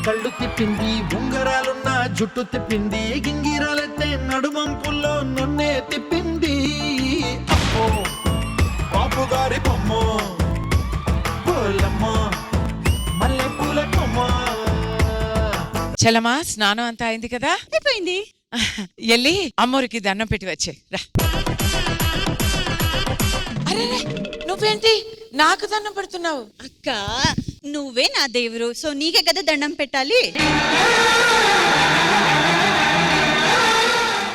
కళ్ళు తిప్పింది, ఉంగరాలున్న జుట్టు తిప్పింది, గింగిరాలెత్తే నడుమంపుల్లో నన్నే తిప్పింది. అమ్మో బాపు గారి బొమ్మ, పోలమ్మ మల్లె పూల కొమ్మ. చలమా స్నానం అంతా అయింది కదా? అయిపోయింది. ఎల్లి అమ్మోరికి దండం పెట్టి వచ్చే రా. అరే నువ్వేంటి నాకు దండం పెడుతున్నావు? అక్క నువ్వే నా దేవురు, సో నీకే కదా దండం పెట్టాలి.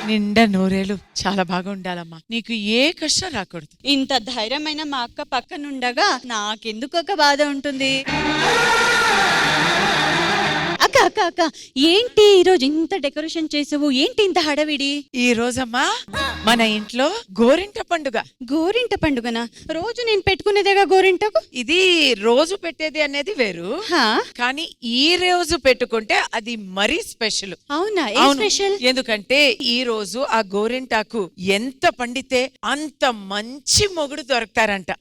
నిండా నూరేలు చాలా బాగా ఉండాలమ్మా, నీకు ఏ కష్టం రాకూడదు. ఇంత ధైర్యమైన మా అక్క పక్కనుండగా నాకెందుకు ఒక బాధ ఉంటుంది? అక్క అక్క అక్క ఏంటి ఈరోజు ఇంత డెకరేషన్ చేసావు? ఏంటి ఇంత హడావిడి? ఈ రోజమ్మా మన ఇంట్లో గోరింట పండుగ. గోరింట పండుగనా? రోజు నేను పెట్టుకునేదేగా గోరింటకు. ఇది రోజు పెట్టేది అనేది వేరు, కానీ ఈ రోజు పెట్టుకుంటే అది మరీ స్పెషల్. అవునా? స్పెషల్ ఎందుకంటే ఈ రోజు ఆ గోరింటాకు ఎంత పండితే అంత మంచి మొగుడు దొరుకుతారంట.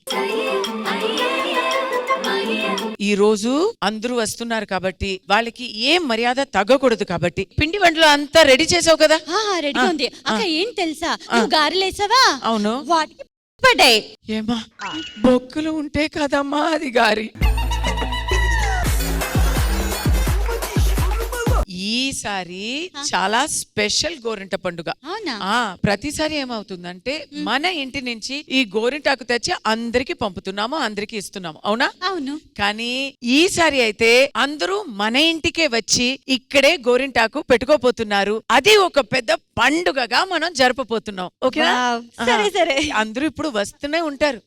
ఈ రోజు అందరూ వస్తున్నారు కాబట్టి వాళ్ళకి ఏం మర్యాద తగ్గకూడదు కాబట్టి పిండి వంటలు అంతా రెడీ చేసావు కదా? రెడీ ఉంది అక్క. ఏం తెలుసా, నువ్వు గారెలేసావా? అవును. వాటికి పడ్డాయి. ఏమా బొక్కులు ఉంటే కదమ్మా అది గారి. ఈసారి చాలా స్పెషల్ గోరింట పండుగ. ప్రతిసారి ఏమవుతుందంటే మన ఇంటి నుంచి ఈ గోరింటాకు తెచ్చి అందరికి పంపుతున్నాము, అందరికి ఇస్తున్నాము. అవునా? అవును. కానీ ఈసారి అయితే అందరూ మన ఇంటికే వచ్చి ఇక్కడే గోరింటాకు పెట్టుకోపోతున్నారు. అది ఒక పెద్ద పండుగగా మనం జరపబోతున్నాం. ఓకేనా? సరే సరే. అందరూ ఇప్పుడు వస్తూనే ఉంటారు.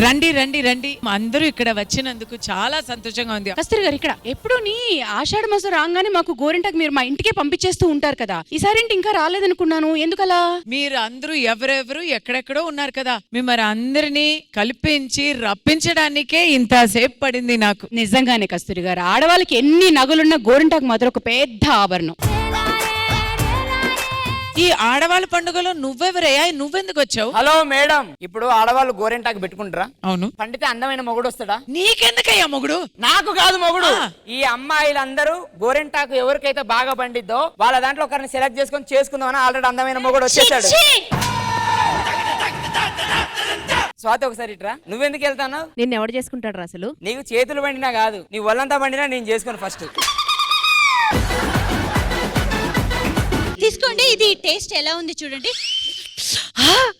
రండి రండి రండి, అందరూ ఇక్కడ వచ్చినందుకు చాలా సంతోషంగా ఉంది. కస్తూరి గారు, ఇక్కడ ఎప్పుడు నీ ఆషాఢ మాసం రాగానే మాకు గోరింటాకు మీరు మా ఇంటికే పంపించేస్తూ ఉంటారు కదా, ఈసారి ఇంకా రాలేదనుకున్నాను, ఎందుకలా? మీరు అందరూ ఎవరెవరు ఎక్కడెక్కడో ఉన్నారు కదా, మిమ్మల్ని అందరినీ కల్పించి రప్పించడానికే ఇంతసేపు పడింది నాకు. నిజంగానే కస్తూరి గారు, ఆడవాళ్ళకి ఎన్ని నగలున్నా గోరింటాకు మాత్రం ఒక పెద్ద ఆభరణం. ఈ ఆడవాళ్ళ పండుగలో నువ్వెవరయ్యా? నువ్వెందుకు వచ్చావు? హలో మేడం, ఇప్పుడు ఆడవాళ్ళు గోరింటాకు పెట్టుకుంటారా? అవును. పండితే అందమైన మొగుడు వస్తాడా? నీకెందుకయ్యా మొగుడు? నాకు కాదు మొగుడు. ఈ అమ్మాయిలందరూ గోరింటాకు ఎవరికైతే బాగా పండిద్దో వాళ్ళ దాంట్లో ఒకరిని సెలెక్ట్ చేసుకుందామని ఆల్రెడీ అందమైన మొగుడు వచ్చేసాడు. స్వాతి ఒకసారి ఇట్రా. నువ్వెందుకు వెళ్తాను? నిన్ను ఎవడు చేసుకుంటాడు అసలు? నీకు చేతులు పండినా కాదు, నీ ఒళ్ళంతా పండినా నేను చేసుకోను. ఫస్ట్ తీసుకోండి, ఇది టేస్ట్ ఎలా ఉంది చూడండి.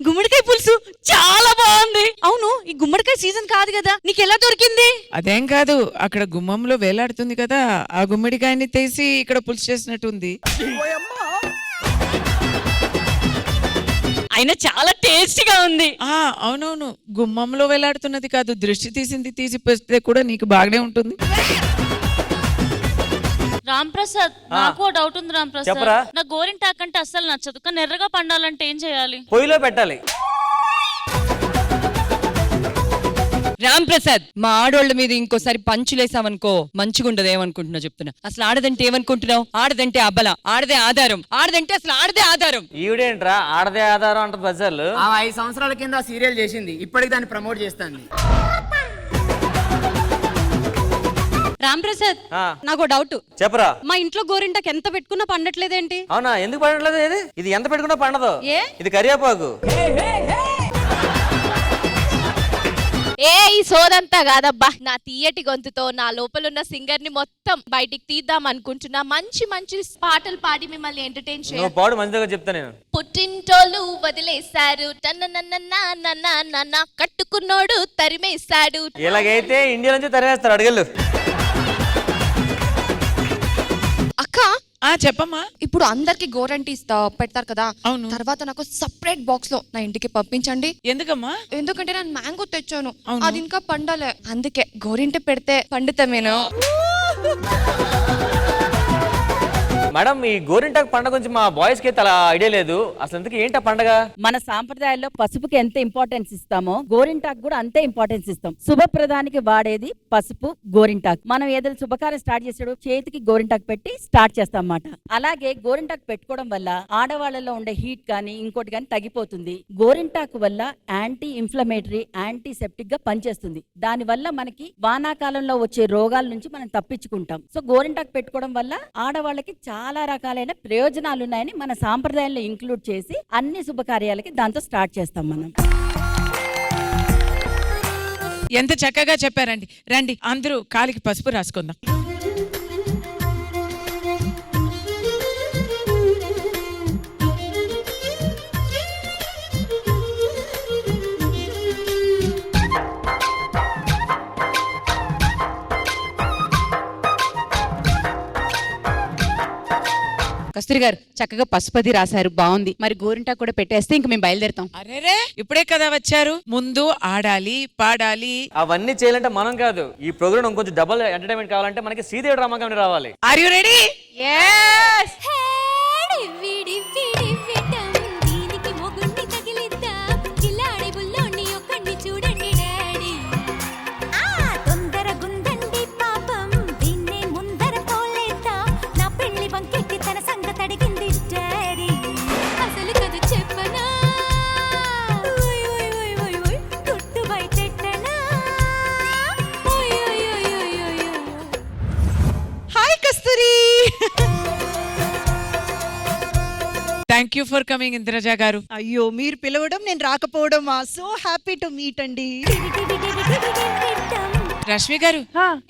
గుమ్మడికాయ పులుసు చాలా బాగుంది. అవును, ఈ గుమ్మడికాయ సీజన్ కాదు కదా, నీకు ఎలా దొరికింది? అదేం కాదు, అక్కడ గుమ్మంలో వేలాడుతుంది కదా, ఆ గుమ్మడికాయని తీసి ఇక్కడ పులుసు చేసినట్టుంది. అయినా చాలా టేస్టీగా ఉంది. అవునవును, గుమ్మంలో వేలాడుతున్నది కాదు, దృష్టి తీసి పెడితే కూడా నీకు బాగానే ఉంటుంది. రామ్ ప్రసాద్, నాకు డౌట్ ఉంది. రామ్ ప్రసాద్, నా గోరింటాకు అంటే అస్సలు నచ్చదు, కానీ ఎర్రగా పండాలంటే ఏం చేయాలి? పొయ్యిలో పెట్టాలి. రామ్ ప్రసాద్, మా ఆడోళ్ళ మీద ఇంకోసారి పంచులేసామనుకో మంచిగుండదు. ఏమనుకుంటున్నావు చెప్తున్నా. అసలు ఆడదంటే ఏమనుకుంటున్నావు? ఆడదంటే అబల, ఆడదే ఆధారం, ఆడదంటే అసలు ఆడదే ఆధారం. ఈవిడేంట్రా ఆడదే ఆధారం అంట బజార్లు. 5 సంవత్సరాల కింద సీరియల్ చేసింది, ఇప్పటికి దాన్ని ప్రమోట్ చేస్తాంది. రామ్ ప్రసాద్, నాకు డౌట్. చెప్పరా. మా ఇంట్లో గోరింటాకు ఎంత పెట్టుకున్నా పండట్లేదేంటి? అవునా? ఎందుకు పండట్లేదు? ఇది ఎంత పెట్టుకున్నా పండదు. ఇది కరివేపాకు. ఈ సోదంతా కాదబ్బా, నా తీయటి గొంతుతో నా లోపలున్న సింగర్ ని మొత్తం బయటికి తీద్దాం అనుకుంటున్నా. మంచి మంచి పాటలు పాడి మిమ్మల్ని ఎంటర్టైన్ చేయాలి. పాడు మంచిగా చెప్తా నేను. పుట్టింటోళ్ళు వదిలేశారు, టన్న కట్టుకున్నోడు తరిమేశాడు. ఇలాగైతే ఇండియా నుంచి తరిమేస్తారు. అడగలు. అక్క చెప్పమ్మా. ఇప్పుడు అందరికి గోరంటీ పెడతారు కదా, అవును. తర్వాత నాకు సపరేట్ బాక్స్ లో నా ఇంటికి పంపించండి. ఎందుకమ్మా? ఎందుకంటే నేను మ్యాంగో తెచ్చాను, అది ఇంకా పండలే, అందుకే గోరింట పెడితే పండుతామేను. మేడం ఈ గోరింటాకు పండుగ గురించి మా బాయ్స్ కి అయితే అలా ఐడియా లేదు. అసలు ఎందుకు ఏంటి ఆ పండుగ? మన సాంప్రదాయాల్లో పసుపుకి ఎంత ఇంపార్టెన్స్ ఇస్తామో గోరింటాకు కూడా అంతే ఇంపార్టెన్స్ ఇస్తాం. శుభప్రదానికి వాడేది పసుపు, గోరింటాకు. మనం ఏదైనా శుభకార్యం స్టార్ట్ చేసాడు చేతికి గోరింటాకు పెట్టి స్టార్ట్ చేస్తాం అన్నమాట. అలాగే గోరింటాకు పెట్టుకోవడం వల్ల ఆడవాళ్ళలో ఉండే హీట్ కానీ ఇంకోటి కానీ తగ్గిపోతుంది. గోరింటాకు వల్ల యాంటీ ఇన్ఫ్లమేటరీ, యాంటీసెప్టిక్ గా పనిచేస్తుంది. దాని వల్ల మనకి వానాకాలంలో వచ్చే రోగాల నుంచి మనం తప్పించుకుంటాం. సో గోరింటాకు పెట్టుకోవడం వల్ల ఆడవాళ్ళకి చాలా రకాలైన ప్రయోజనాలు ఉన్నాయని మన సాంప్రదాయంలో ఇంక్లూడ్ చేసి అన్ని శుభకార్యాలకి దాంతో స్టార్ట్ చేస్తాం మనం. ఎంత చక్కగా చెప్పారండి. రండి అందరూ కాలికి పసుపు రాసుకుందాం. కస్తూరి గారు చక్కగా పసుపది రాశారు, బాగుంది. మరి గోరింటాకు కూడా పెట్టేస్తే ఇంక మేము బయలుదేరుతాం. అరేరే ఇప్పుడే కదా వచ్చారు, ముందు ఆడాలి పాడాలి. అవన్నీ చేయాలంటే మనం కాదు, ఈ ప్రోగ్రామ్ కొంచెం డబుల్ ఎంటర్టైన్మెంట్ కావాలంటే మనకి శ్రీదేవి డ్రామా కంపెనీ రావాలి. Are you ready? yes thank you for coming Indraja garu. అయ్యో మీరు పిలవడం నేను రాకపోవడమా, సో హ్యాపీ టు మీట్ అండి. రష్మి గారు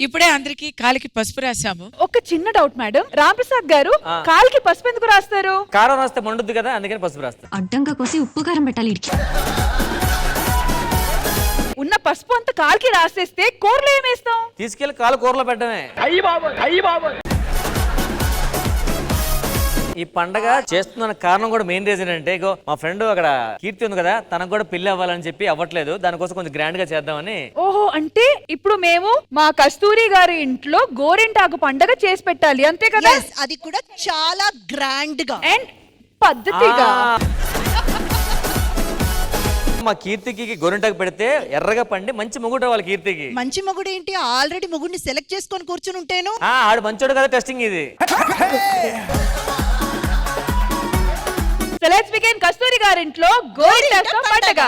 ఇప్పుడే అందరికి కాలికి పసుపు రాసాము. ఒక చిన్న డౌట్ మేడం, రాంప్రసాద్ గారు కాలికి పసుపు ఎందుకు రాస్తారు? కారం రాస్తే మండుద్ది కదా, అందుకని పసుపు రాస్తారు. అడ్డంగా కోసి ఉప్పు కారం పెట్టాలి. ఉన్న పసుపు అంతా కాలికి రాసేస్తే కూరలో ఏమేస్తాం? తీసుకెళ్లి కాలు కూరలో పెట్టడమే. ఈ పండగ చేస్తున్న కారణం కూడా మెయిన్ రీజన్ అంటే, ఇగో మా ఫ్రెండ్ అక్కడ కీర్తి ఉంది కదా, తనకు కూడా పెళ్లి అవ్వాలని చెప్పి అవ్వట్లేదు, దానికోసం కొంచెం గ్రాండ్ గా చేద్దామని. ఓహో, అంటే ఇప్పుడు మేము మా కస్తూరి గారి ఇంట్లో గోరింటాకు పండగ చేసి పెట్టాలి అంతే కదా? అది కూడా చాలా గ్రాండ్ గా అండ్ పద్ధతిగా. మా కీర్తికి గోరింటాకు పెడితే ఎర్రగా పండి మంచి మొగుడు రావాలి కీర్తికి. మంచి మొగుడు ఏంటి, ఆల్రెడీ మొగుడిని సెలెక్ట్ చేసుకొని కూర్చుని ఉంటాను. ఆడు మంచోడు కదా, టెస్టింగ్ ఇది. So let's begin కస్తూరి గారి ఇంట్లో గోరింటాకు పండగ.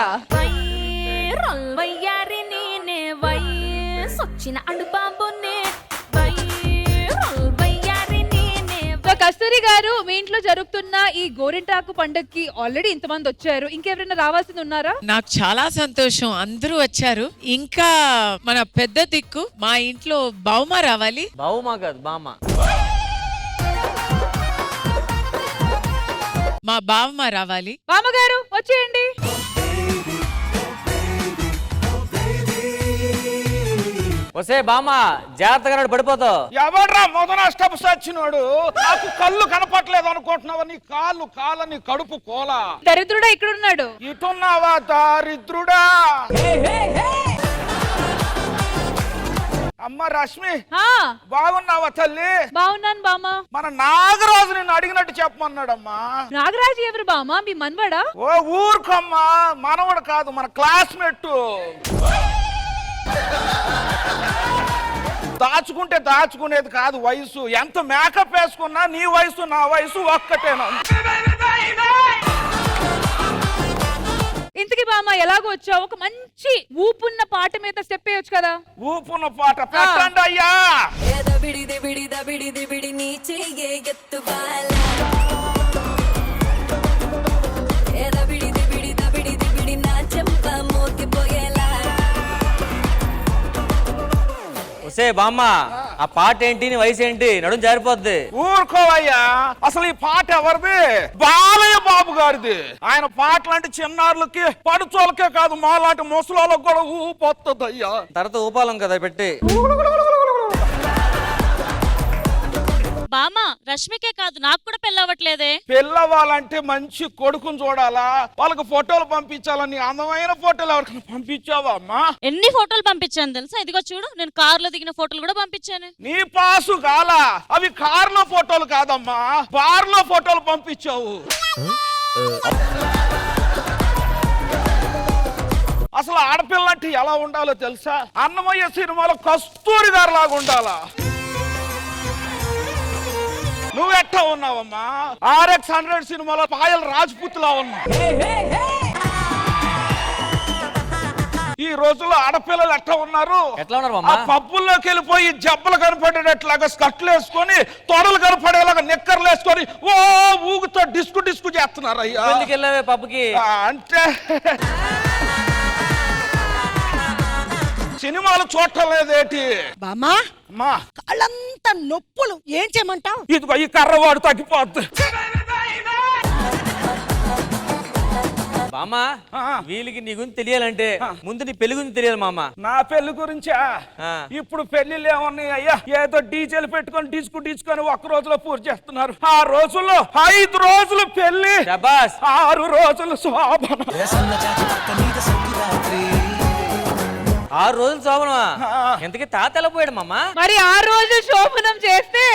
కస్తూరి గారు మీ ఇంట్లో జరుగుతున్న ఈ గోరింటాకు పండుగకి ఆల్రెడీ ఇంతమంది వచ్చారు, ఇంకెవరైనా రావాల్సింది ఉన్నారా? నాకు చాలా సంతోషం, అందరూ వచ్చారు. ఇంకా మన పెద్ద దిక్కు మా ఇంట్లో బావుమా రావాలి. బావుమా కాదు, బామ్మ. మా బావమ్మ రావాలి. బామ్మగారు వచ్చేయండి. వసే బామ్మ, జాగ్రత్తగా పడిపోతావు. ఎవడ్రా మొదన స్టెప్ సచ్చినోడు? నాకు కళ్ళు కనపట్లేదు అనుకుంటున్నావా? నీ కాళ్ళు నీ కడుపు కోలా. దరిద్రుడా ఇక్కడున్నాడు. ఇటున్నావా దారిద్రుడా? అమ్మ రష్మి, బాగున్నావా తల్లి? బాగున్నాను బామ్మ. మన నాగరాజు నిన్ను అడిగినట్టు చెప్పమన్నాడమ్మా. నాగరాజు ఎవరు బామ్మ? మీ మనవడా? ఓ ఊరుకమ్మా, మనవడు కాదు, మన క్లాస్మేట్. దాచుకుంటే దాచుకునేది కాదు వయసు. ఎంత మేకప్ వేసుకున్నా నీ వయసు నా వయసు ఒక్కటేనా? ఇంతకీ బామ్మ ఎలాగో వచ్చావు? ఒక మంచి ఊపున్న పాట మీద స్టెప్ వేయొచ్చు కదా. ఊపున్న పాట పెట్టండి అయ్యా. వసే బామ్మ, ఆ పాట ఏంటి, నీ వయసు ఏంటి? నడుం జారిపోద్ది. ఊరుకోవయ్యా, అసలు ఈ పాట ఎవరిది? బాలయ్య బాబు గారిది. ఆయన పాటలు అంటే చిన్నారులకి పడుచోలకే కాదు, మాలాంటి ముసలోళ్ళకి కూడా ఊపొత్తదయ్యా. తర్వాత ఊపాలం కదా పెట్టి. బామ్మ రష్మికే కాదు నాకు కూడా పెళ్ళవట్లేదే. పెళ్ళవ్వాలంటే మంచి కొడుకుని చూడాలా, వాళ్ళకి ఫోటోలు పంపించాలని అందమైన ఫోటోలు ఎవరికైనా పంపించావా అమ్మా? ఎన్ని ఫోటోలు పంపించాను తెలుసా? ఇదిగో చూడు, నేను కారులో దిగిన ఫోటోలు కూడా పంపించాను. నీ పాసు కాలా, అవి కార్లో ఫోటోలు కాదమ్మా, బార్లో ఫోటోలు పంపించావు. అసలు ఆడపిల్ల అంటే ఎలా ఉండాలో తెలుసా? అన్నమయ్య సినిమాలో కస్తూరి గారు లాగా ఉండాలా. నువ్వెట్టా ఉన్నావమ్మా? RX 100 సినిమాలో పాయల్ రాజ్పుత్ లా ఉన్నావు. ఈ రోజుల్లో ఆడపిల్లలు ఎట్లా ఉన్నారు? ఎట్లా ఉన్నారు మామ? పబ్బుల్లోకి వెళ్ళిపోయి జబ్బలు కనపడేటట్లాగా స్కర్ట్లు వేసుకొని, తొడలు కనపడేలాగా నిక్కర్లు వేసుకొని ఓ ఊగుతో డిస్కు డిస్కు చేస్తున్నారు. అయ్యా ఎందుకు వెళ్ళావే పబ్బుకి? అంటే సినిమాలు చూడటం లేదేటి బామ్మా అమ్మా? కాళ్ళంతా నొప్పులు ఏం చేయమంటావు? ఇదిగో ఈ కర్రవాడు తగ్గిపోద్ది. మామ వీళ్ళకి నీ గురించి తెలియాలంటే ముందు నీ పెళ్లి గురించి తెలియాలి మామ. నా పెళ్లి గురించా? ఇప్పుడు పెళ్లిళ్ళు ఏమన్నాయి అయ్యా? ఏదో డీజేలు పెట్టుకొని డిస్కొని ఒక్క రోజులో పూర్తి చేస్తున్నారు. ఆ రోజుల్లో 5 రోజులు పెళ్లి, 6 రోజులు శోభన. 6 రోజులు శోభనమా? ఎంతకీ తాత ఎలా పోయాడు మామ? మరి 6 రోజులు శోభనం చేస్తే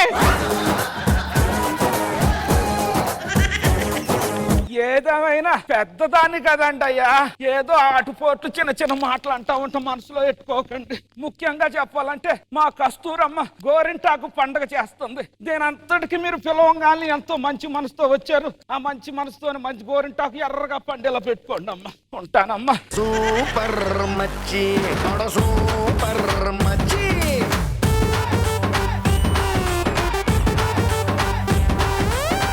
ఏదేమైనా పెద్దదాన్ని కదండి అయ్యా, ఏదో ఆటుపోటు చిన్న చిన్న మాటలు అంటా ఉంటాం, మనసులో పెట్టుకోకండి. ముఖ్యంగా చెప్పాలంటే మా కస్తూరమ్మ గోరింటాకు పండగ చేస్తుంది. దీని అంతటికి మీరు పిలవంగానే ఎంతో మంచి మనసుతో వచ్చారు. ఆ మంచి మనసుతో మంచి గోరింటాకు ఎర్రగా పండేలా పెట్టుకోండి అమ్మా. ఉంటానమ్మా. సూపర్ మచ్చి సూపర్ మచ్చి.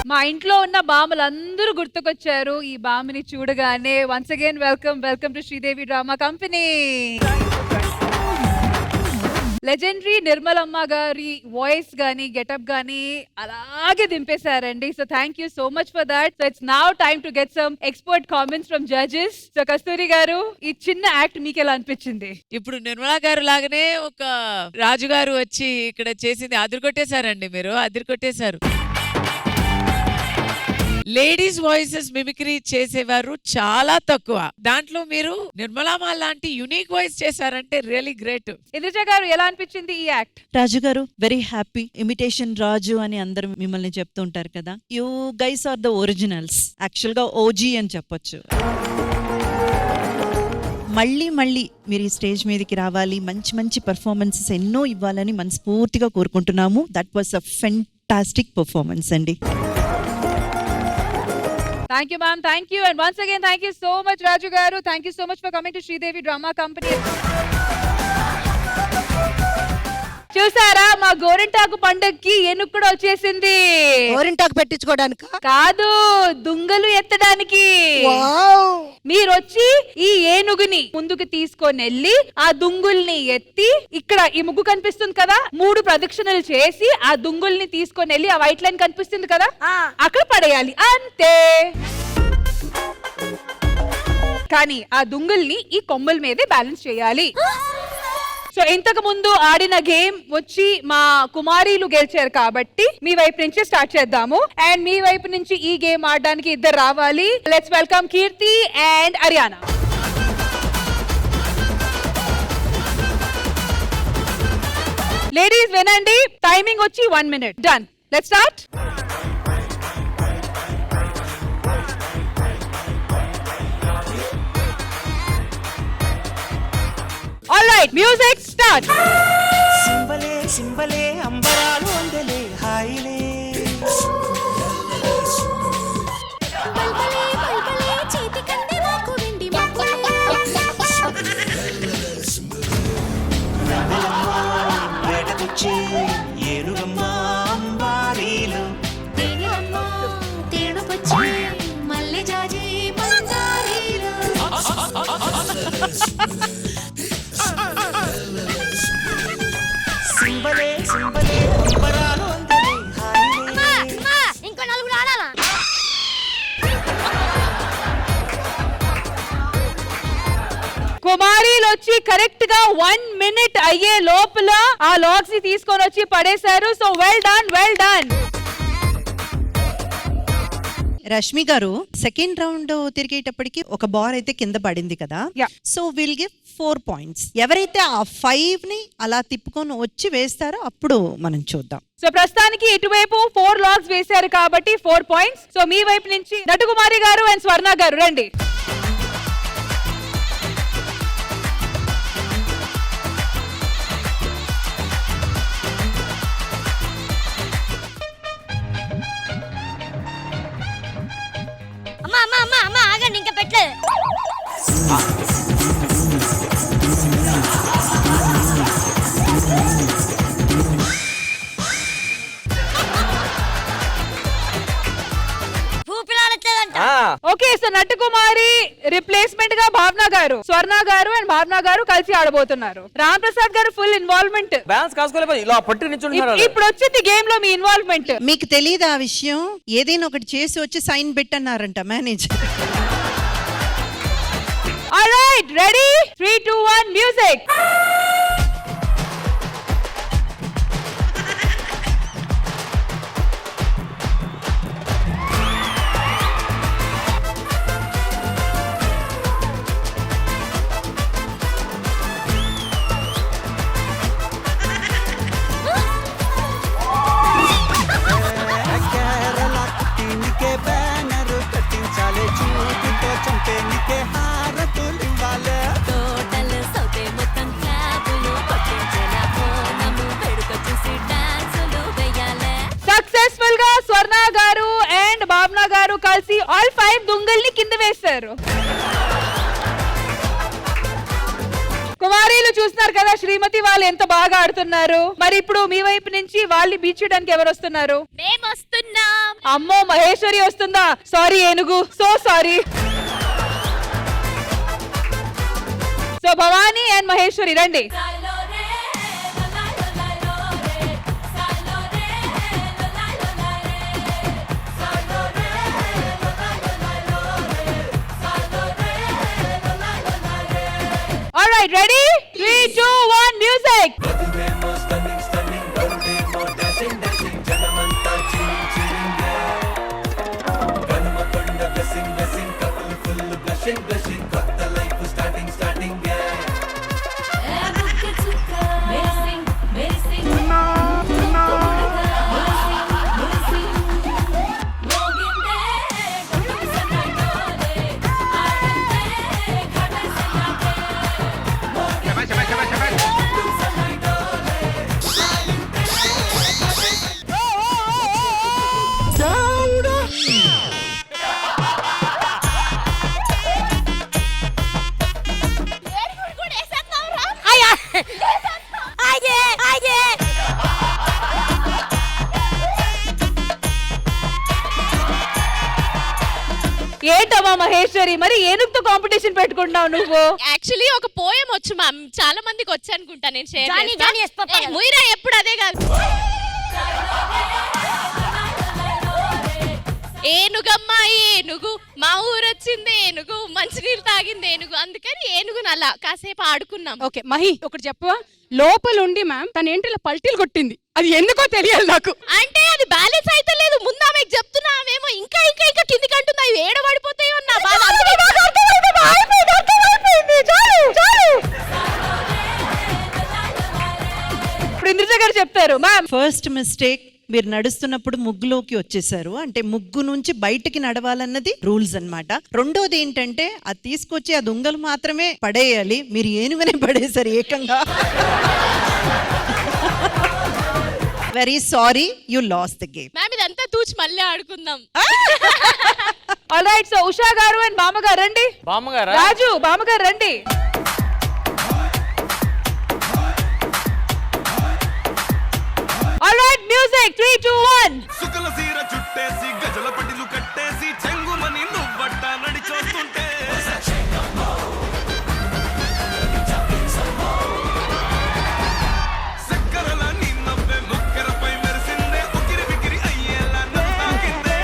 మా ఇంట్లో ఉన్న బామ్మలందరూ గుర్తుకొచ్చారు ఈ బామ్మని చూడగానే. Once again welcome to Sridevi drama company. Legendary Nirmalamma గారి వాయిస్ గానీ గెటప్ గానీ అలాగే దింపేశారండి. So thank you so much for that. So it's now time to get some expert comments from judges. So Kasturi గారు, ఈ చిన్న యాక్ట్ మీకు ఎలా అనిపించింది? ఇప్పుడు నిర్మలా గారు లాగానే ఒక రాజు గారు వచ్చి ఇక్కడ చేసింది అదిరికొట్టేశారండి. మీరు అదిరికొట్టేశారు. లేడీస్ వాయిసెస్ మిమిక్రీ చేసేవారు చాలా తక్కువ, దాంట్లో మీరు నిర్మలామా లాంటి యునిక్ వాయిస్ చేశారంటే రియలీ గ్రేట్. ఇంద్రజ గారు ఎలా అనిపించింది ఈ యాక్ట్? రాజు గారు వెరీ హ్యాపీ. ఇమిటేషన్ రాజు అని అందరూ మిమ్మల్ని చెప్తుంటారు కదా. You guys are the originals. Actual గా ఓజీ అని చెప్పొచ్చు. మళ్ళీ మీరు ఈ స్టేజ్ మీదకి రావాలి, మంచి మంచి పర్ఫార్మెన్సెస్ ఎన్నో ఇవ్వాలని మనస్ఫూర్తిగా కోరుకుంటున్నాము. That was a fantastic performance అండి. Thank you, ma'am. Thank you. And once again, thank you so much, Raju Garu. Thank you so much for coming to Sridevi Drama Company. చూసారా, మా గోరింటాకు పండుగకి ఏనుగు కూడా వచ్చేసింది. గోరింటాకు పెట్టించుకోవడానికి కాదు, దుంగలు ఎత్తడానికి. మీరు వచ్చి ఈ ఏనుగుని ముందుకు తీసుకొని వెళ్ళి ఆ దుంగుల్ని ఎత్తి, ఇక్కడ ఈ ముగ్గు కనిపిస్తుంది కదా, 3 ప్రదక్షిణలు చేసి ఆ దుంగుల్ని తీసుకొని వెళ్ళి ఆ వైట్ లైన్ కనిపిస్తుంది కదా, అక్కడ పడేయాలి అంతే. కానీ ఆ దుంగుల్ని ఈ కొమ్మల మీదే బ్యాలెన్స్ చేయాలి. సో ఇంతకు ముందు ఆడిన గేమ్ వచ్చి మా కుమారీలు గెలిచారు కాబట్టి మీ వైపు నుంచి స్టార్ట్ చేద్దాము. అండ్ మీ వైపు నుంచి ఈ గేమ్ ఆడడానికి 2 రావాలి. Let's welcome Keerthi and Ariyana. Ladies వినండి, టైమింగ్ వచ్చి 1 minute. Done. Let's start. All right, music start. సింబలే సింబలే అంబరాలు అందలే హాయిలే. బల్బలే బల్బలే చేతి కంది మాకు వెండి మక్కులే. వేటకొచ్చి ఏనుగమ్మ అంబారీలు. తేనెలమ్మ తేనుకొచ్చి మల్లె జాజి మందారీలు. సింబలే కుమారీలు వచ్చి కరెక్ట్ గా 1 minute అయ్యే లోపల ఆ లాగ్స్ ని తీసుకొని వచ్చి పడేశారు. So well done, well done. Rashmi గారు, సెకండ్ రౌండ్ తిరిగేటప్పటికి ఒక బాల్ అయితే కింద పడింది కదా, Yeah. So will give 4 points. ఎవరైతే ఆ 5 ని అలా తిప్పుకొని వచ్చి వేస్తారో అప్పుడు మనం చూద్దాం. సో ప్రస్తుతానికి ఇటువైపు 4 లాగ్స్ వేశారు కాబట్టి 4 points. సో మీ వైపు నుంచి నటుకుమారి గారు అండ్ స్వర్ణ గారు రండి. అమ్మా అమ్మా అమ్మా అమ్మా ఆగండి, ఇంకా పెట్టలేదు. ఓకే, సో నటుకుమారి రిప్లేస్మెంట్ గా భావన గారు, స్వర్ణ గారు అండ్ భావన గారు కలిసి ఆడబోతున్నారు. రామ్ ప్రసాద్ గారు ఫుల్ ఇన్వాల్వ్మెంట్. బ్యాలెన్స్ కాసుకోలేదు, ఇలా పట్టి నిల్చుంటున్నారు. ఇప్పుడు వచ్చింది గేమ్ లో మీ ఇన్వాల్వ్మెంట్. మీకు తెలియదు ఆ విషయం? ఏదైనా ఒకటి చేసి వచ్చి సైన్ పెట్టన్నారంట manager. Alright, ready, 3, 2, 1 music. Successful గా స్వర్ణ గారు అండ్ భావన గారు కలిసి ఆల్ 5 దుంగల్ని కింద వేశారు. కుమారీలు చూస్తున్నారు కదా శ్రీమతి వాళ్ళు ఎంత బాగా ఆడుతున్నారు. మరి ఇప్పుడు మీ వైపు నుంచి వాళ్ళని బీట్ చేయడానికి ఎవరు వస్తున్నారు? మేము వస్తున్నాం. అమ్మో, మహేశ్వరి వస్తుందా? సారీ ఏనుగు, so sorry. So Bhavani and Maheshwari రండి. Alright, ready? 3, 2, 1 music. ఏంటమ్మా మహేశ్వరి, మరి ఏనుగుతో కాంపిటీషన్ పెట్టుకుంటున్నావు నువ్వు? యాక్చువల్లీ ఒక పోయం వచ్చు మ్యామ్, చాలా మందికి వచ్చి అనుకుంటా. నేను జానీ ఎస్ ముయిరా ఎప్పుడు అదే కాదు. ఏనుగమ్మ ఏనుగు, మా ఊరొచ్చింది ఏనుగు, మంచినీళ్ళు తాగింది ఏనుగు, అందుకని ఏనుగును అలా కాసేపు ఆడుకున్నాం. ఓకే మహి, ఒకటి చెప్పవా? లోపలుండి మ్యామ్ తన ఏంటిలో పల్టీలు కొట్టింది, అది ఎందుకో తెలియాలి నాకు. అంటే అది బ్యాలెన్స్ అయితే లేదు, ముందు ఆమెకు చెప్తున్నా, ఆమెమో ఇంకా ఇంకా ఇంకా కిందికి అంటుంది, అవి ఏడ పడిపోతాయో నా బాధ. ఇప్పుడు ఇంద్రజ గారు చెప్తారు. మ్యామ్, ఫస్ట్ మిస్టేక్, మీరు నడుస్తున్నప్పుడు ముగ్గులోకి వచ్చేసారు, అంటే ముగ్గు నుంచి బయటికి నడవాలన్నది రూల్స్ అన్నమాట. రెండోది ఏంటంటే అది తీసుకొచ్చి ఆ దొంగలు మాత్రమే పడేయాలి, మీరు ఏనుగునే పడేశారు ఏకంగా. Very sorry, you last the game. Ma'am ఇదంతా తూచి మళ్ళీ ఆడుకుందాం. ఆల్రైట్, సో ఉషా గారు అండ్ బామ్మగారు రండి. బామ్మగారా? రాజు, బామ్మగారు రండి. Alright, music, 3, 2, 1. సుకల సీర చుట్టేసి గజల పట్టిలు కట్టేసి చెంగుమని నువ్వట్ట నడిచొస్తుంటే సక్కరల నీ నవ్వే ముక్కరపై మెరిసిందే, ఉకిరి బికిరి అయ్యేలా నవ్వాకిందే.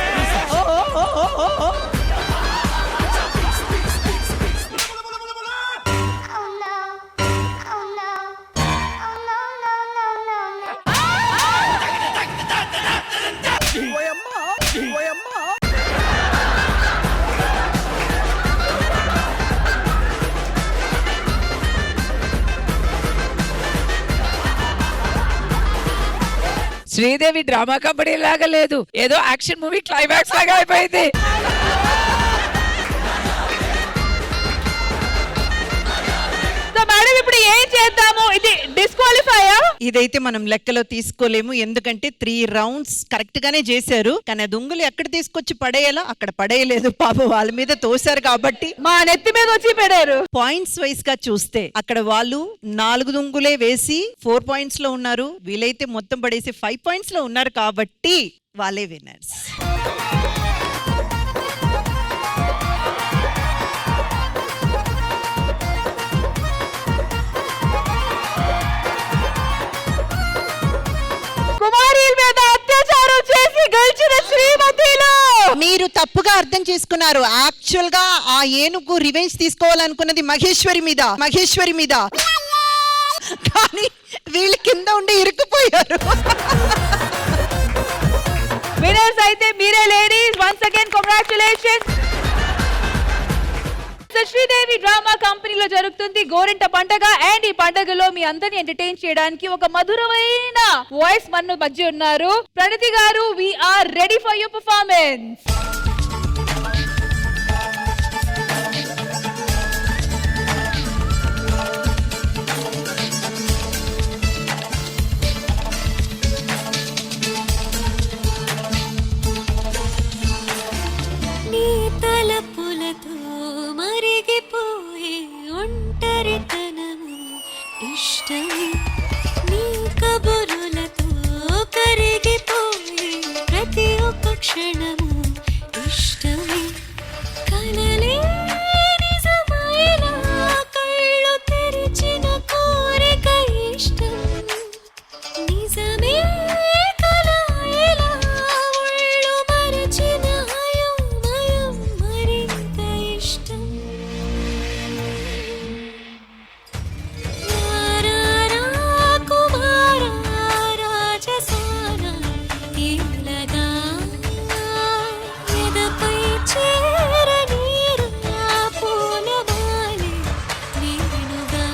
శ్రీదేవి డ్రామా కంపెనీ లాగా లేదు, ఏదో యాక్షన్ మూవీ క్లైమాక్స్ లాగా అయిపోయింది. మేడం ఇప్పుడు ఏం చేద్దాము? ఇది డిస్క్వాలిఫైయా? ఇదైతే మనం లెక్కలో తీసుకోలేము, ఎందుకంటే 3 రౌండ్స్ కరెక్ట్ గానే చేశారు. కానీ ఆ దొంగలు ఎక్కడ తీసుకొచ్చి పడేయాలో అక్కడ పడేయలేదు, పాపం వాళ్ళ మీద తోశారు కాబట్టి మా నెత్తి మీద వచ్చి పడారు. పాయింట్స్ వైస్ గా చూస్తే అక్కడ వాళ్ళు 4 దొంగులే వేసి 4 పాయింట్స్ లో ఉన్నారు, వీలైతే మొత్తం పడేసి 5 పాయింట్స్ లో ఉన్నారు కాబట్టి వాళ్ళే విన్నర్స్. కుమారీల మీద అత్యాచారం చేసి గెలిచిన శ్రీమతిలు. మీరు తప్పుగా అర్థం చేసుకున్నారు. యాక్చువల్ గా ఆ ఏనుగు రివెంజ్ తీసుకోవాలనుకున్నది మహేశ్వరి మీద, కానీ వీళ్ళు కింద ఉండి ఇరుక్కుపోయారు. విన్నర్స్ అయితే మీరే ladies. Once again congratulations. Sridevi drama కంపెనీలో జరుగుతుంది గోరింట పండగ. అండ్ ఈ పండగలో మీ అందరిని ఎంటర్టైన్ చేయడానికి ఒక మధురమైన వాయిస్ మన మధ్య ఉన్నారు. Pranathi garu, we are ready for your performance. నీ తలపులతో మరిగిపోయే ఒంటరితనము ఇష్టమే, నీ కబురులతో కరిగిపోయే ప్రతి ఒక్క క్షణము ఇష్టమే, కలలే నిజమైనా కళ్ళు తెరిచిన కోరిక ఇష్టం, నిజమే కలయిలా ఒళ్ళు మరచిన అయోమయం మరింత ఇష్టం. రారా కుమారా రాజసానా ఇల్లగా ఎదపై చేరనీరా పూలమాలే నేనుగా.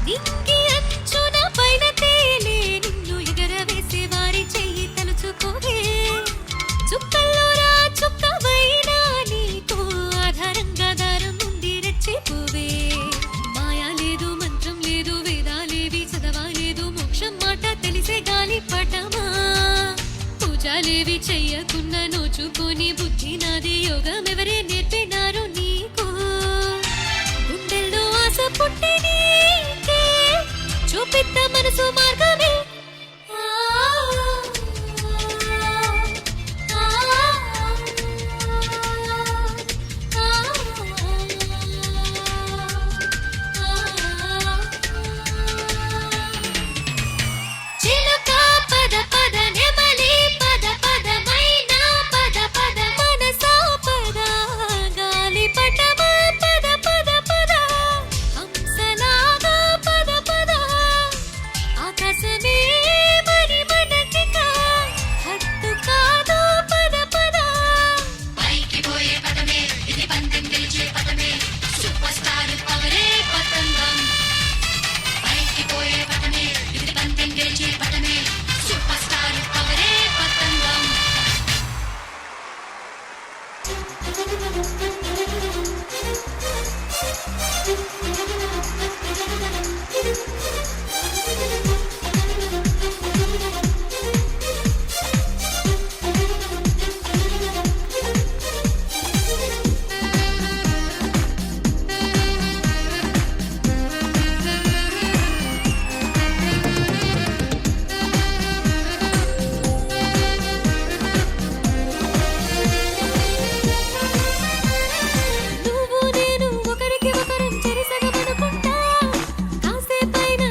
నింగి అంచున పైన తేలే నిన్ను ఎగరవేసే వారి చెయ్యి తలుచుకోవే, చుక్కల్లో రా చుక్కవైనా నీకు ఆధారంగా దారం నుండి రెచ్చిపోవే, మాయా లేదు మంత్రం లేదు వేదాలేవి చదవాలేదు మోక్షం మాట తెలిసే గాలి పటమా, పూజలేవి చెయ్యకుండా నోచుకొని బుద్ధి నాది యోగం ఎవరే నేర్పినారు నీకు, గుండెల్లో ఆశ పుట్టి నీకే చూపిద్ద మనసు మార్గమే. చిలుక పద పద నెమలి పద పద మైనా పద పద మనసా పద గాలి పటమా పద పద పద హంసలాగా పద పద ఆకాశమే మరి మనకిక హద్దు కాదు పద పద పైకి పోయే పదమే ఇది పందెం గెలిచే పదమే సూపర్ స్టార్ పవరే పతంగం, పైకి పోయే పదమే ఇది పందెం గెలిచే పదమే సూపర్ స్టార్ పవరే పతంగం. నువ్వు నేను ఒకరికి ఒకరం చెరిసగమనుకుంటా, కాసేపైన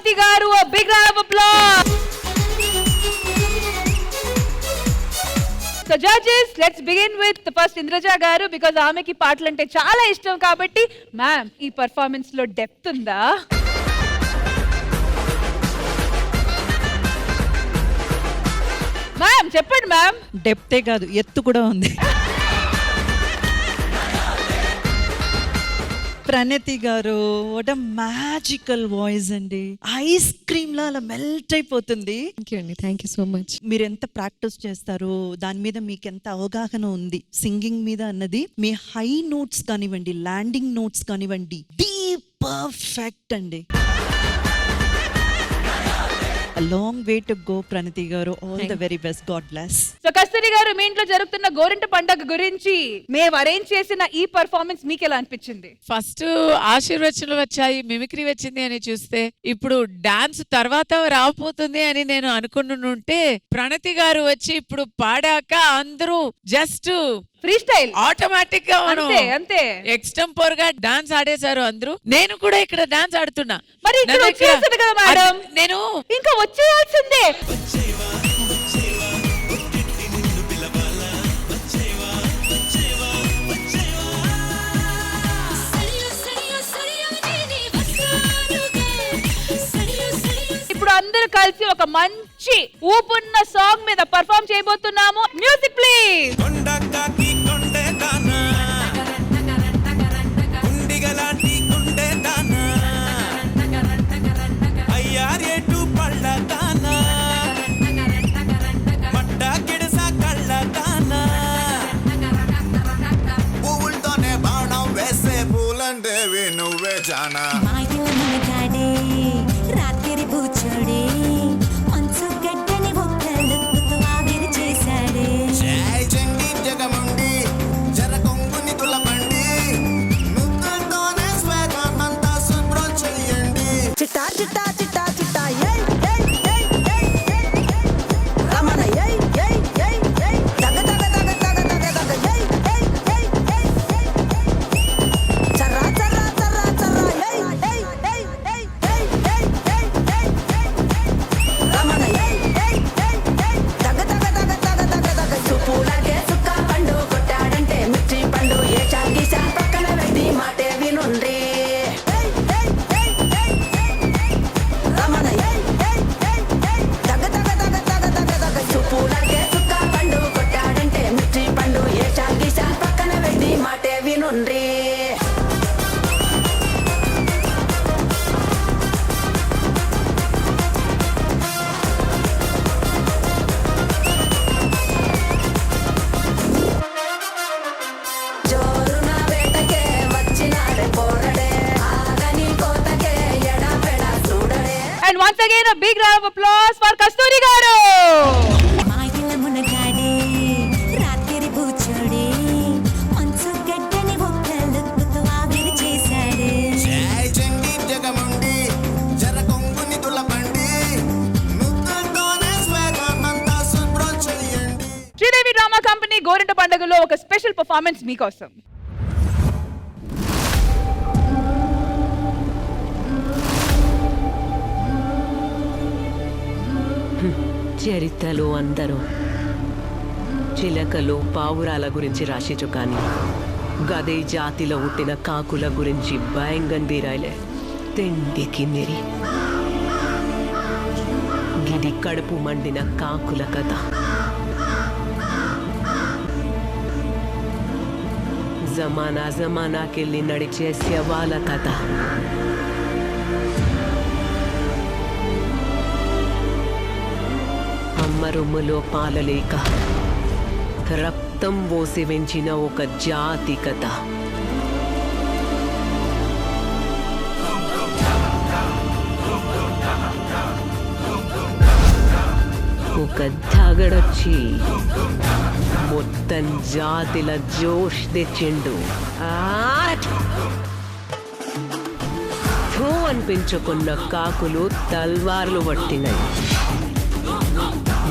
Pranathi garu, big round of applause. So judges, let's begin with first Indraja garu, because ఆమెకి పాటలు అంటే చాలా ఇష్టం కాబట్టి. మ్యామ్, ఈ పర్ఫార్మెన్స్ లో డెప్త్ ఉందా? మ్యామ్ చెప్పండి మ్యామ్. డెప్తే కాదు, ఎత్తు కూడా ఉంది. ప్రణతి గారు, వాట్ అ మ్యాజికల్ వాయిస్ అండి. ఐస్ క్రీమ్ లా అలా మెల్ట్ అయిపోతుంది. Thank you so much. మీరు ఎంత ప్రాక్టీస్ చేస్తారు, దాని మీద మీకు ఎంత అవగాహన ఉంది సింగింగ్ మీద అన్నది, మీ హై నోట్స్ కానివ్వండి, ల్యాండింగ్ నోట్స్ కానివ్వండి, డీప్ పర్ఫెక్ట్ అండి. A long way to go, Pranathi గారు. All the very best. God bless. So Kasturi గారు, మీ ఇంట్లో జరుగుతున్న గోరింట పండగ గురించి మేము అరేంజ్ చేసిన ఈ పర్ఫార్మెన్స్ మీకు ఎలా అనిపించింది? ఫస్ట్ ఆశీర్వచనలు వచ్చాయి, మిమిక్రీ వచ్చింది అని చూస్తే, ఇప్పుడు డాన్స్ తర్వాత రాబోతుంది అని నేను అనుకుంటుంటే, ప్రణతి గారు వచ్చి ఇప్పుడు పాడాక అందరూ జస్ట్ ఫ్రీ స్టైల్ ఆటోమేటిక్ గా అంతే ఎక్స్టెంపోర్ గా డాన్స్ ఆడేశారు అందరూ. నేను కూడా ఇక్కడ డాన్స్ ఆడుతున్నా. మరి ఇక్కడ వచ్చేస్తుంది కదా మేడం, నేను ఇంకా వచ్చేయాల్సిందే. ఇప్పుడు అందరూ కలిసి ఒక మంచి ఊపున్న సాంగ్ మీద పర్ఫార్మ్ చేయబోతున్నాము. Music please. కొండకాకి కొండే దానా కుండిగలాంటి కొండే దానా అయ్యారేటు పళ్ళ దానా మట్ట గిడస కళ్ళ దానా పువ్వులతోనే బాణం వేసే పూలందేవి నువ్వే జానా రాత్రి కూర్చోడే మంచు గడ్డని ఒక్కళ్ళతో ఆవిరి చేశాడే. జై చండి జగముండి జర కొంగుని తులపండి నువ్వుతోనే స్వేగమంతా శుభ్రం చెయ్యండి. చిట్టా చిట్టా చిట్టా చిట్టా ఏయ్ ఏయ్ ఏయ్ ఏయ్ ఏయ్ రమణ ఏయ్ ఏయ్ ఏయ్ ఏయ్ దగ దగ దగ దగ దగ దగ ఏయ్ ఏయ్ ఏయ్ ఏయ్ ఏయ్ చర్రా చర్రా చర్రా చర్రా ఏయ్ ఏయ్ ఏయ్ ఏయ్ ఏయ్ ఏయ్ ఏయ్ రమణ ఏయ్ ఏయ్ ఏయ్ ఏయ్ దగ దగ దగ దగ దగ దగ సుప్పులాగే సుక్క పండు కొట్టాడంటే మిర్చి పండు ఏ చాగీసా పక్కన పెట్టి మాటే వినుండ్రి. రమణ ఏయ్ ఏయ్ ఏయ్ ఏయ్ దగ దగ దగ దగ దగ దగ సుప్పులాగే సుక్క పండు కొట్టాడంటే మిర్చి పండు ఏ చాగీసా పక్కన పెట్టి మాటే వినుండ్రి. జోరున వేటకే వచ్చినాడే పోరడే ఆగని కోతకే ఎడపెడ చూడడే. And once again a big round of applause for Kasturi గారు. మాయల మునగాడే రాత్రి కూర్చోడే మంచు గడ్డని ఒక్కళ్ళతో ఆవిరి చేశాడే. జై చండి జగముండి జర కొంగుని తులపండి నువ్వుతోనే స్వేగమంతా శుభ్రం చెయ్యండి. శ్రీదేవి డ్రామా కంపెనీ గోరింట పండుగలో ఒక స్పెషల్ పర్ఫార్మెన్స్ మీకోసం. చరిత్రలో అందరూ చిలకలు పావురాల గురించి రాసిచు కానీ గదే జాతిలో పుట్టిన కాకుల గురించి భయంగన్ బీరాయిలే తిండికి మిరి. గిది కడుపు మండిన కాకుల కథ. జమానా జమానాకెళ్ళి నడిచే శవాల కథ. అమ్మ రొమ్ములో పాలలేక రక్తం పోసి పెంచిన ఒక జాతి కథ. ఒక ధగడొచ్చి మొత్తం జాతిల జోష్ తెచ్చిండు. థూ అనిపించుకున్న కాకులు తల్వార్లు పట్టినాయి.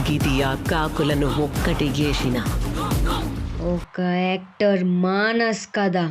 గిది ఆ కాకులను ఒక్కటి చేసిన ఒక యాక్టర్ మానస్ కదా.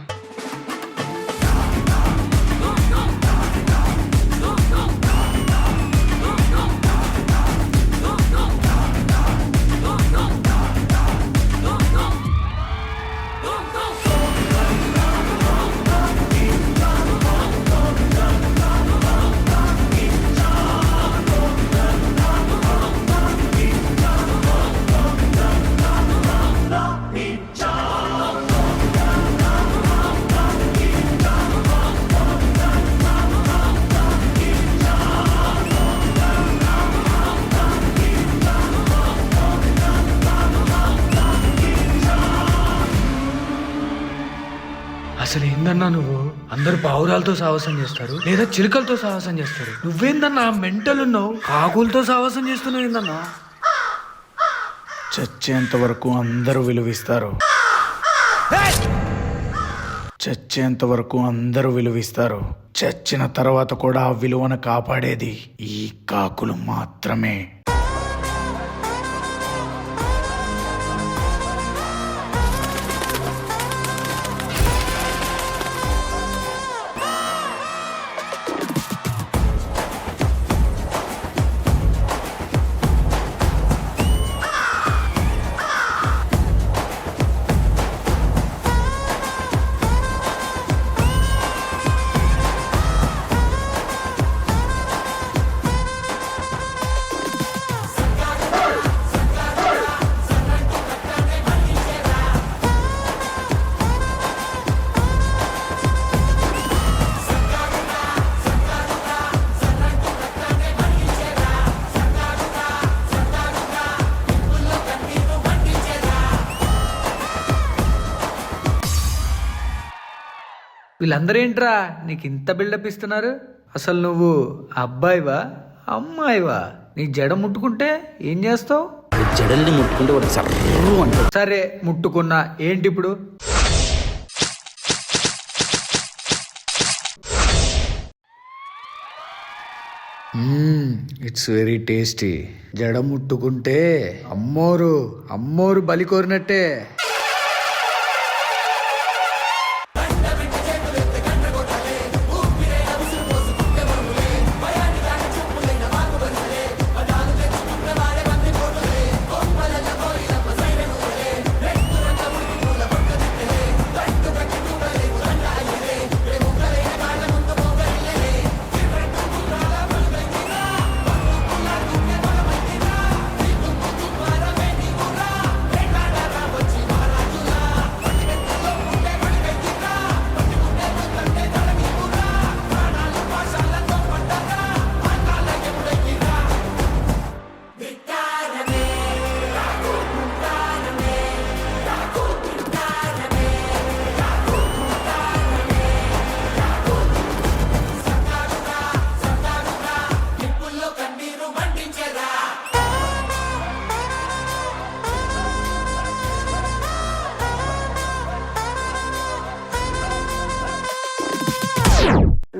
ఏందన్నా నువ్వు? అందరు పావురాలతో సావాసం చేస్తారు లేదా చిలుకలతో సావాసం చేస్తారు. నువ్వేందన్నా మెంటల్ ఉన్నావు? కాకులతో సావాసం చేస్తున్నావు ఏందన్నా? చచ్చేంత వరకు అందరూ విలువిస్తారు. చచ్చేంత వరకు అందరూ విలువిస్తారు. చచ్చిన తర్వాత కూడా ఆ విలువను కాపాడేది ఈ కాకులు మాత్రమే. వీళ్ళందరూ ఏంట్రా నీకు ఇంత బిల్డప్ ఇస్తున్నారు? అసలు నువ్వు అబ్బాయివా అమ్మాయివా? నీ జడ ముట్టుకుంటే ఏం చేస్తావు? జడల్ని ముట్టుకుంటే వాడు సర్రు అంటాడు. సరే ముట్టుకున్నా ఏంటి ఇప్పుడు? It's very tasty. జడ ముట్టుకుంటే అమ్మోరు అమ్మోరు బలి కోరినట్టే.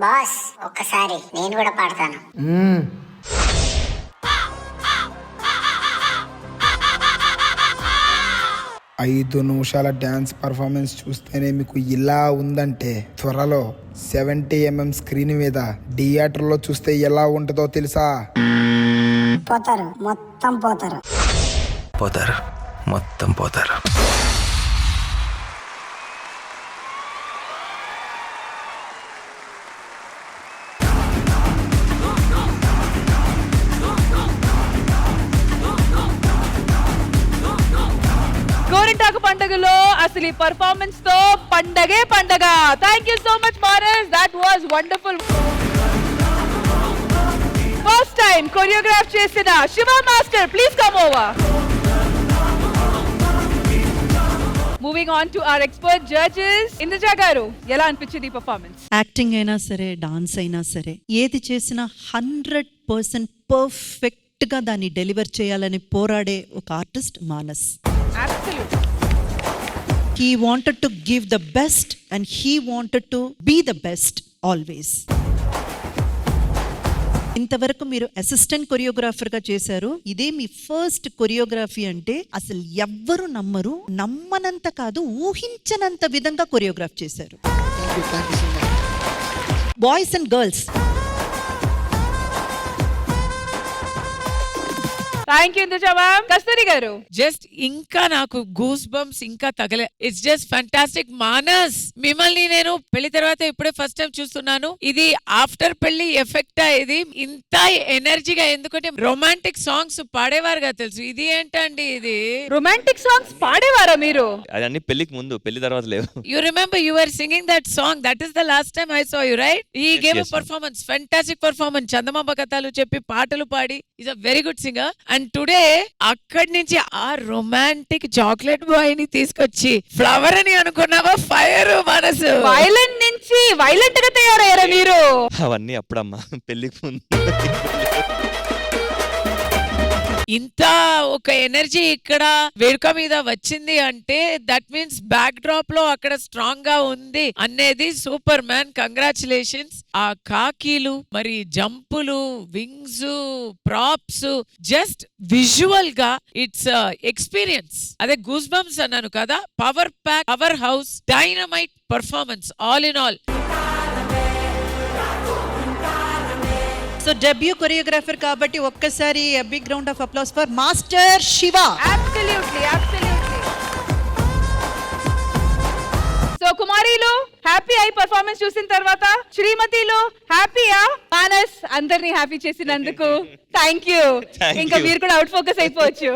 బాస్ ఒక్కసారి నేను కూడా పాడతాను. 5 నిమిషాల డ్యాన్స్ పర్ఫార్మెన్స్ చూస్తేనే మీకు ఇలా ఉందంటే త్వరలో 70mm స్క్రీన్ మీద థియేటర్లో చూస్తే ఎలా ఉంటుందో తెలుసా? పోతారు, మొత్తం పోతారు. పోతారు, మొత్తం పోతారు. గోరింటాకు పండుగలో అసలు ఈ పర్ఫార్మెన్స్ తో పండగే పండగ. Thank you so much Manas, that was wonderful. First time choreograph చేసిన Shiva master, please come over. Moving on to our expert judges. Indraja గారు, ఎలా అనిపించింది ఈ పర్ఫార్మెన్స్? యాక్టింగ్ అయినా సరే, డాన్స్ అయినా సరే, ఏది చేసినా 100% పర్ఫెక్ట్ గా దాన్ని డెలివర్ చేయాలని పోరాడే ఒక artist Manas. He wanted to give the best and he wanted to be the best always. ఇంతవరకు మీరు అసిస్టెంట్ కొరియోగ్రాఫర్ గా చేశారు. ఇదే మీ ఫస్ట్ కొరియోగ్రఫీ అంటే అసలు ఎవ్వరు నమ్మరు. నమ్మనంత కాదు, ఊహించనంత విధంగా కొరియోగ్రాఫ్ చేశారు. Boys and girls, thank you Indraja ma'am. Kasturi గారు, జస్ట్ ఇంకా నాకు గూస్ బంప్స్ ఇంకా తగలే. It's just fantastic. మానస్, మిమ్మల్ని నేను పెళ్లి తర్వాత ఇప్పుడే ఫస్ట్ టైం చూస్తున్నాను. ఇది ఆఫ్టర్ పెళ్లి ఎఫెక్టా? ఇది ఇంత ఎనర్జీగా, ఎందుకంటే రొమాంటిక్ సాంగ్స్ పాడేవారుగా తెలుసు, ఇది ఏంటండి? ఇది రొమాంటిక్ సాంగ్స్ పాడేవారా మీరు? అదన్నీ పెళ్లికి ముందు, పెళ్లి తర్వాత లేవు. You remember you were singing that song. That is the last time I saw you, right? He gave a performance, fantastic performance. చందమామ కథలు చెప్పి పాటలు పాడి. He's a very good singer. And and today అక్కడి నుంచి ఆ రొమాంటిక్ చాక్లెట్ బాయ్ ని తీసుకొచ్చి flower అని అనుకున్నావా ఫైర్ మనసు వైలెంట్ నుంచి వైలెంట్ గా తయారయ్యారా మీరు? అవన్నీ అప్పుడమ్మా పెళ్లికి ముందు. ఇంత ఒక ఎనర్జీ ఇక్కడ వేడుక మీద వచ్చింది అంటే దట్ మీన్స్ బ్యాక్ డ్రాప్ లో అక్కడ స్ట్రాంగ్ గా ఉంది అనేది సూపర్ మ్యాన్. కంగ్రాచులేషన్స్. ఆ కాకీలు మరి జంపులు వింగ్స్ ప్రాప్స్ జస్ట్ విజువల్ గా ఇట్స్ ఎక్స్పీరియన్స్. అదే గూస్ బంప్స్ అన్నాను కదా. Power pack powerhouse dynamite performance all in all. So debut choreographer కాబట్టి ఒక్కసారి big round of applause for master Shiva. Absolutely absolutely. So కుమారిలు హ్యాపీ అయి పర్ఫార్మెన్స్ చూసిన తర్వాత శ్రీమతిలు హ్యాపీయా? మానస్ అందరినీ హ్యాపీ చేసినందుకు థ్యాంక్ యూ. ఇంకా మీరు కూడా అవుట్ ఫోకస్ అయిపోవచ్చు.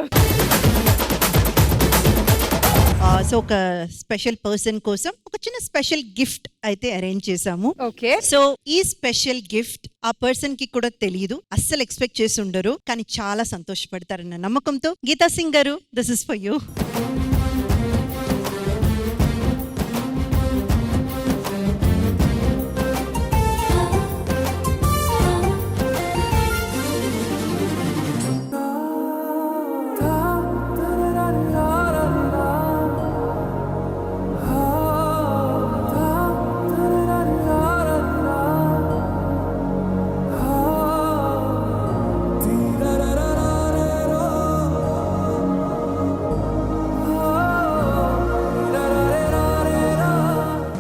సో ఒక స్పెషల్ పర్సన్ కోసం ఒక చిన్న స్పెషల్ గిఫ్ట్ అయితే అరేంజ్ చేసాము. ఓకే. సో ఈ స్పెషల్ గిఫ్ట్ ఆ పర్సన్ కి కూడా తెలియదు, అస్సలు ఎక్స్పెక్ట్ చేసి ఉండరు, కానీ చాలా సంతోషపడతారన్న నమ్మకంతో Geetha Singh garu, this is for you.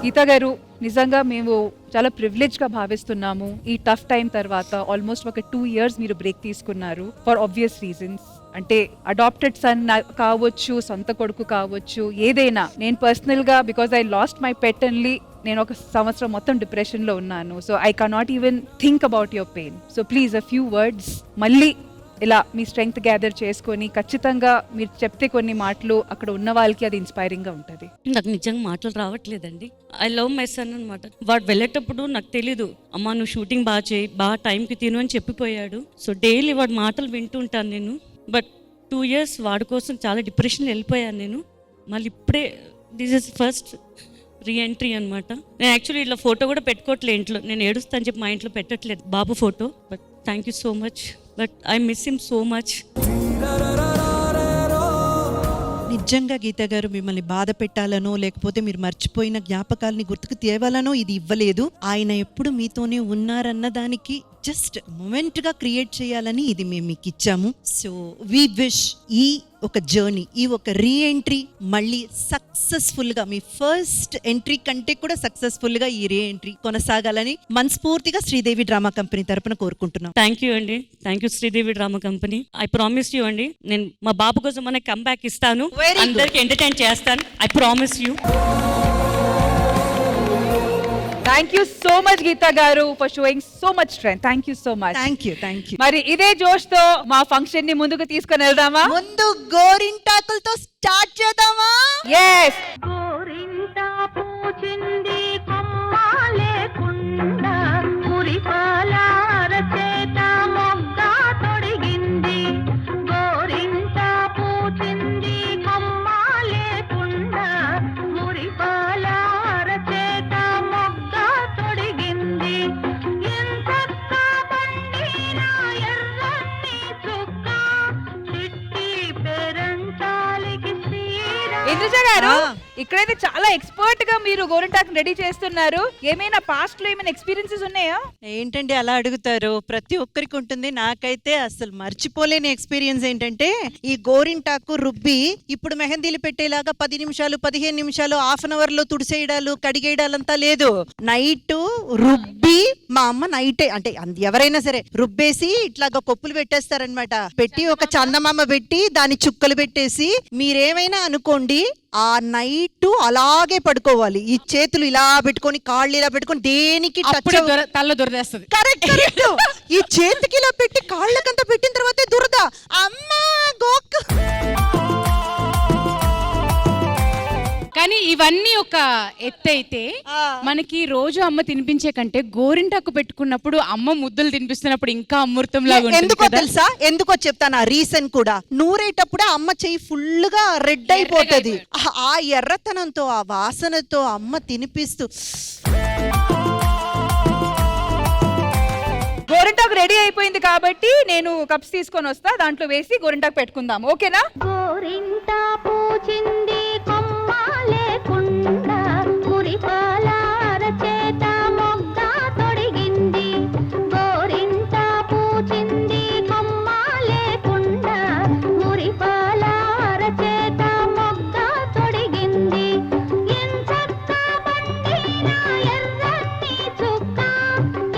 Geetha garu, నిజంగా మేము చాలా ప్రివిలేజ్ గా భావిస్తున్నాము. ఈ టఫ్ టైం తర్వాత ఆల్మోస్ట్ ఒక 2 years మీరు బ్రేక్ తీసుకున్నారు ఫర్ ఆబ్వియస్ రీజన్స్. అంటే అడాప్టెడ్ సన్ కావచ్చు, సొంత కొడుకు కావచ్చు, ఏదైనా. నేను పర్సనల్ గా because I lost my pet only, నేను ఒక సంవత్సరం మొత్తం డిప్రెషన్ లో ఉన్నాను. So I cannot even think about your pain. So please a few words మళ్ళీ ఇలా మీ స్ట్రెంగ్త్ గ్యాదర్ చేసుకొని ఖచ్చితంగా మీరు చెప్తే కొన్ని మాటలు అక్కడ ఉన్న వాళ్ళకి అది ఇన్స్పైరింగ్ గా ఉంటుంది. నాకు నిజంగా మాటలు రావట్లేదండి. ఐ లవ్ మై సన్ అనమాట. వాడు వెళ్ళేటప్పుడు నాకు తెలీదు, అమ్మా నువ్వు షూటింగ్ బాగా చేయి, బాగా టైంకి తిను అని చెప్పిపోయాడు. సో డైలీ వాడి మాటలు వింటుంటాను నేను. బట్ 2 years వాడి కోసం చాలా డిప్రెషన్లో వెళ్ళిపోయాను నేను. మళ్ళీ ఇప్పుడే దిస్ ఇస్ ఫస్ట్ రీఎంట్రీ అనమాట. నేను యాక్చువల్లీ ఇట్లా ఫోటో కూడా పెట్టుకోవట్లేదు ఇంట్లో. నేను ఏడుస్తాను చెప్పి మా ఇంట్లో పెట్టట్లేదు బాబు photo. But thank you so much. But I miss him so much. నిజంగా గీత గారు మిమ్మల్ని బాధ పెట్టాలనో లేకపోతే మీరు మర్చిపోయిన జ్ఞాపకాలని గుర్తుకు తేవాలనో ఇది ఇవ్వలేదు. ఆయన ఎప్పుడు మీతోనే ఉన్నారన్న దానికి జస్ట్ మూమెంట్ గా క్రియేట్ చేయాలని ఇది మేము మీకు ఇచ్చాము. సో వి విష్ ఈ ఒక జర్నీ, ఈ ఒక రీఎంట్రీ మళ్ళీ సక్సెస్ఫుల్ గా, మీ ఫస్ట్ ఎంట్రీ కంటే కూడా సక్సెస్ఫుల్ గా ఈ రీఎంట్రీ కొనసాగాలని మనస్ఫూర్తిగా శ్రీదేవి డ్రామా కంపెనీ తరపున కోరుకుంటున్నాం. థ్యాంక్ యూ అండి. Thank you Sridevi drama company. I promise you అండి, నేను మా బాబు కోసం మన కంబ్యాక్ ఇస్తాను, అందరికి ఎంటర్టైన్ చేస్తాను. I promise you. Thank you so much Geetha గారు for showing so much strength. Thank you so much. Thank you. మరి ఇదే జోష్ తో మా ఫంక్షన్ ని ముందుకు తీసుకొని వెళ్దామా? ముందు గోరింటాకులతో స్టార్ట్ చేద్దామా? yes. ఇంద్రజ గారు, ఇక్కడైతే చాలా ఎక్స్పర్ట్ గా మీరు గోరింటాకు రెడీ చేస్తున్నారు. ఏమైనా పాస్ట్ లో ఏమైనా ఎక్స్పీరియన్సెస్ ఉన్నాయా? ఏంటండి అలా అడుగుతారు? ప్రతి ఒక్కరికి ఉంటుంది. నాకైతే అసలు మర్చిపోలేని ఎక్స్పీరియన్స్ ఏంటంటే, ఈ గోరింటాకు రుబ్బి ఇప్పుడు మెహందీలు పెట్టేలాగా 10 నిమిషాలు 15 నిమిషాలు హాఫ్ అన్ అవర్ లో తుడిసేయడాలు కడిగేయడాలంతా లేదు. నైట్ రుబ్బి మా అమ్మ నైటే, అంటే ఎవరైనా సరే రుబ్బేసి ఇట్లాగా కొప్పులు పెట్టేస్తారనమాట. పెట్టి ఒక చందమామ పెట్టి దాని చుక్కలు పెట్టేసి మీరేమైనా అనుకోండి, ఆ నైట్ అలాగే పడుకోవాలి. ఈ చేతులు ఇలా పెట్టుకొని కాళ్ళు ఇలా పెట్టుకొని దేనికి తల్ల దురదేస్తుంది. కరెక్ట్. ఈ చేతికి ఇలా పెట్టి కాళ్ళకంతా పెట్టిన తర్వాతే దురద. అమ్మా గోక్. కానీ ఇవన్నీ ఒక ఎత్తైతే మనకి రోజు అమ్మ తినిపించే కంటే గోరింటాకు పెట్టుకున్నప్పుడు అమ్మ ముద్దలు తినిపిస్తున్నప్పుడు ఇంకా అమృతం లాగా ఉంటుంది ఎందుకో కదా. తెలుసా, ఎందుకో చెప్తాను. ఆ రీజన్ కూడా నూరేటప్పుడే అమ్మ చెయ్యి ఫుల్ గా రెడ్ అయిపోతుంది. ఆ ఎర్రతనంతో ఆ వాసనతో అమ్మ తినిపిస్తూ గోరింటాకు రెడీ అయిపోయింది కాబట్టి నేను కప్స్ తీసుకొని వస్తా, దాంట్లో వేసి గోరింటాకు పెట్టుకుందాం. ఓకేనా? గోరింటా పూచింది కొమ్మ లేకుండా మురిపాల అరచేత మొగ్గ తొడిగింది. గోరింటా పూచింది కొమ్మ లేకుండా మురిపాల అరచేత మొగ్గ తొడిగింది. ఎంచక్క పండిన ఎర్రని చుక్క,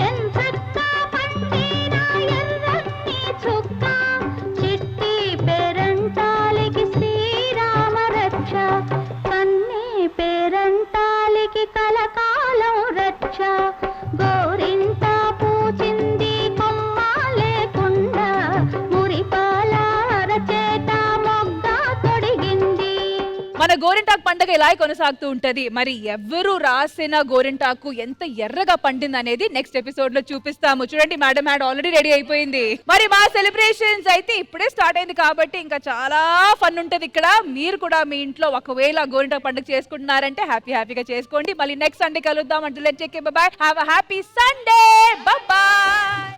ఎంచక్క పండిన ఎర్రని చుక్క, చిట్టి పేరంటాలికి శ్రీరామ రక్ష, కన్నీ పేరంటాలికి కలకాలం రక్ష. గోరింటా పూచింది కొమ్మ లేకుండా మురిపాల అరచేత మొగ్గ తొడిగింది. మన గోరింటాకు పండుగ ఇలా కొనసాగుతూ ఉంటది. మరి ఎవరు రాసిన గోరింటాకు ఎంత ఎర్రగా పండింది అనేది నెక్స్ట్ ఎపిసోడ్ లో చూపిస్తాము. చూడండి, మేడం హ్యాడ్ ఆల్రెడీ రెడీ అయిపోయింది. మరి మా సెలబ్రేషన్స్ అయితే ఇప్పుడే స్టార్ట్ అయింది కాబట్టి ఇంకా చాలా ఫన్ ఉంటది ఇక్కడ. మీరు కూడా మీ ఇంట్లో ఒకవేళ గోరింటాకు పండుగ చేసుకుంటున్నారంటే హ్యాపీగా చేసుకోండి. మళ్ళీ నెక్స్ట్ సండే కలుద్దాం. అంటే let's take care, by by, have a happy Sunday, by by.